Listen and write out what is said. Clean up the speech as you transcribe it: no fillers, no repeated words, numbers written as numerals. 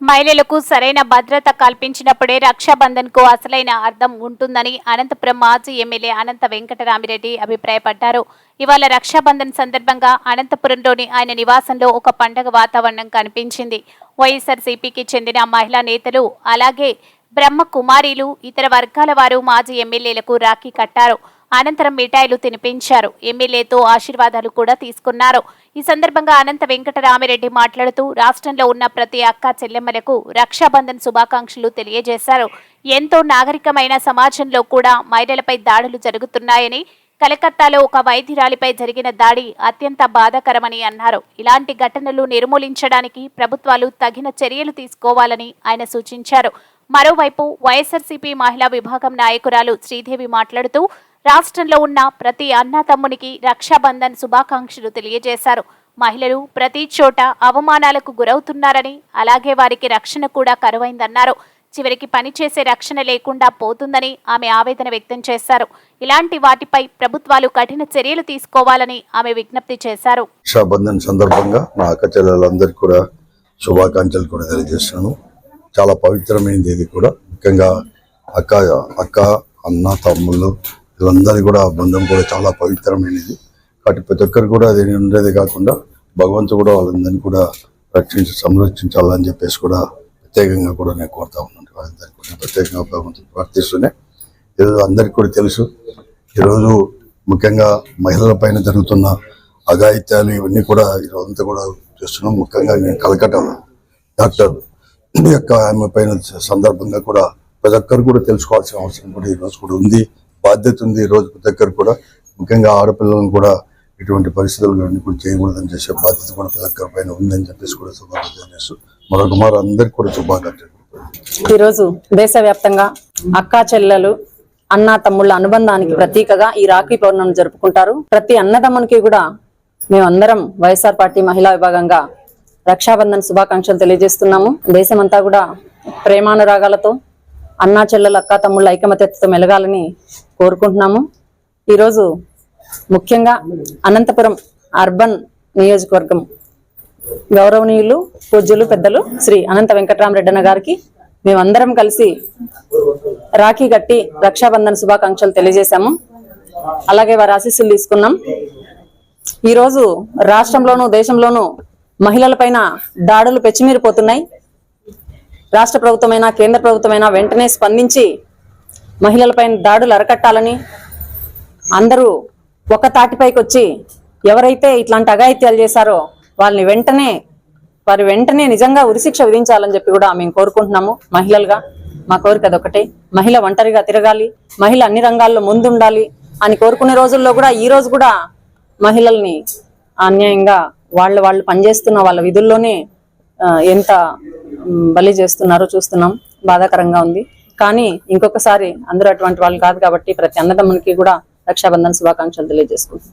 మహిళలకు సరైన భద్రత కల్పించినప్పుడే రక్షాబంధన్ కు అసలైన అర్థం ఉంటుందని అనంతపురం మాజీ ఎమ్మెల్యే అనంత వెంకటరామిరెడ్డి అభిప్రాయపడ్డారు. ఇవాళ రక్షాబంధన్ సందర్భంగా అనంతపురంలోని ఆయన నివాసంలో ఒక పండగ వాతావరణం కనిపించింది. వైఎస్ఆర్సీపీకి చెందిన మహిళా నేతలు అలాగే బ్రహ్మ కుమారీలు ఇతర వర్గాల వారు మాజీ ఎమ్మెల్యేలకు రాఖీ కట్టారు. అనంతరం మిఠాయిలు తినిపించారు. ఎమ్మెల్యేతో ఆశీర్వాదాలు కూడా తీసుకున్నారు. ఈ సందర్భంగా అనంత వెంకటరామిరెడ్డి మాట్లాడుతూ రాష్ట్రంలో ఉన్న ప్రతి అక్క చెల్లెమ్మలకు రక్షాబంధన్ శుభాకాంక్షలు తెలియజేశారు. ఎంతో నాగరికమైన సమాజంలో కూడా మహిళలపై దాడులు జరుగుతున్నాయని, కలకత్తాలో ఒక వైద్యురాలిపై జరిగిన దాడి అత్యంత బాధాకరమని అన్నారు. ఇలాంటి ఘటనలు నిర్మూలించడానికి ప్రభుత్వాలు తగిన చర్యలు తీసుకోవాలని ఆయన సూచించారు. మరోవైపు వైఎస్ఆర్సీపీ మహిళా విభాగం నాయకురాలు శ్రీదేవి మాట్లాడుతూ రాష్ట్రంలో ఉన్న ప్రతి అన్నా తమ్మునికి రక్షాబంధన్ శుభాకాంక్షలు తెలియజేశారు. మహిళలు ప్రతి చోట అవమానాలకు గురవుతున్నారని, అలాగే వారికి రక్షణ కూడా కరువైందన్నారు. చివరికి పనిచేసే రక్షణ లేకుండా పోతుందని ఆమె ఆవేదన వ్యక్తం చేశారు. ఇలాంటి వాటిపై ప్రభుత్వాలు కఠిన చర్యలు తీసుకోవాలని ఆమె విజ్ఞప్తి చేశారు. రక్షాబంధన్ సందర్భంగా నా అక్క చెల్లెలందరికీ కూడా శుభాకాంక్షలు కూడా తెలియజేస్తున్నాను. చాలా పవిత్రమైనది ఇది కూడా. ముఖ్యంగా అక్క అన్న తమ్ముళ్ళు వీళ్ళందరి కూడా బంధం కూడా చాలా పవిత్రమైనది. కాబట్టి ప్రతి ఒక్కరు కూడా అది ఉండేది కాకుండా భగవంతుడు కూడా వాళ్ళందరినీ కూడా సంరక్షించాలని చెప్పేసి కూడా ప్రత్యేకంగా కూడా నేను కోరుతా ఉన్నాను. వాళ్ళందరికీ కూడా ప్రత్యేకంగా భగవంతుడు ప్రార్థిస్తూనే ఈరోజు అందరికీ కూడా తెలుసు, ఈరోజు ముఖ్యంగా మహిళల పైన జరుగుతున్న అఘాయిత్యాలు ఇవన్నీ కూడా ఈరోజంతా కూడా చూస్తున్నాం. ముఖ్యంగా నేను కలకట్టాను డాక్టర్ యొక్క ఆమె పైన సందర్భంగా కూడా ప్రతి ఒక్కరు కూడా తెలుసుకోవాల్సిన అవసరం కూడా ఈరోజు కూడా ఉంది, బాధ్యత ఉంది. ఈ రోజు ప్రతి ఒక్కరు కూడా ముఖ్యంగా ఆడపిల్లలను కూడా ఇటువంటి పరిస్థితులు కూడా చేయకూడదని చేసే బాధ్యత కూడా ప్రతి ఒక్కరి పైన ఉందని చెప్పేసి కూడా శుభాకాంక్షలు చేస్తూ మరొకమారు అందరికి కూడా శుభాకాంక్షలు. ఈరోజు దేశవ్యాప్తంగా అక్కా చెల్లెలు అన్నా తమ్ముళ్ళ అనుబంధానికి ప్రతీకగా ఈ రాఖీ పౌర్ణమి జరుపుకుంటారు. ప్రతి అన్నదమ్మునికి కూడా మేమందరం వైఎస్ఆర్ పార్టీ మహిళా విభాగంగా రక్షాబంధన్ శుభాకాంక్షలు తెలియజేస్తున్నాము. దేశమంతా కూడా ప్రేమానురాగాలతో అన్నా చెల్లెలు అక్కా తమ్ముళ్ళ ఐకమత్యతతో మెలగాలని కోరుకుంటున్నాము. ఈరోజు ముఖ్యంగా అనంతపురం అర్బన్ నియోజకవర్గం గౌరవనీయులు పూజ్యులు పెద్దలు శ్రీ అనంత వెంకటరామరెడ్డి అన్న గారికి మేమందరం కలిసి రాఖీ కట్టి రక్షాబంధన్ శుభాకాంక్షలు తెలియజేశాము. అలాగే వారి ఆశీస్సులు తీసుకున్నాం. ఈరోజు రాష్ట్రంలోనూ దేశంలోనూ మహిళలపైన దాడులు పెచ్చిమీరిపోతున్నాయి. రాష్ట్ర ప్రభుత్వమైనా కేంద్ర ప్రభుత్వమైనా వెంటనే స్పందించి మహిళలపైన దాడులు అరకట్టాలని అందరూ ఒక తాటిపైకి వచ్చి ఎవరైతే ఇట్లాంటి అఘాయిత్యాలు చేశారో వారి వెంటనే నిజంగా ఉరిశిక్ష విధించాలని చెప్పి కూడా మేము కోరుకుంటున్నాము. మహిళలుగా మా కోరిక అదొకటే. మహిళ ఒంటరిగా తిరగాలి, మహిళ అన్ని రంగాల్లో ముందుండాలి అని కోరుకునే రోజుల్లో కూడా ఈ రోజు కూడా మహిళల్ని అన్యాయంగా వాళ్ళు పనిచేస్తున్న వాళ్ళ విధుల్లోనే ఎంత బలి చేస్తున్నారో చూస్తున్నాం. బాధాకరంగా ఉంది. కానీ ఇంకొకసారి అందరూ అటువంటి వాళ్ళు కాదు కాబట్టి ప్రతి అన్నదమ్మునికి కూడా రక్షాబంధన్ శుభాకాంక్షలు తెలియజేసుకుంటున్నాం.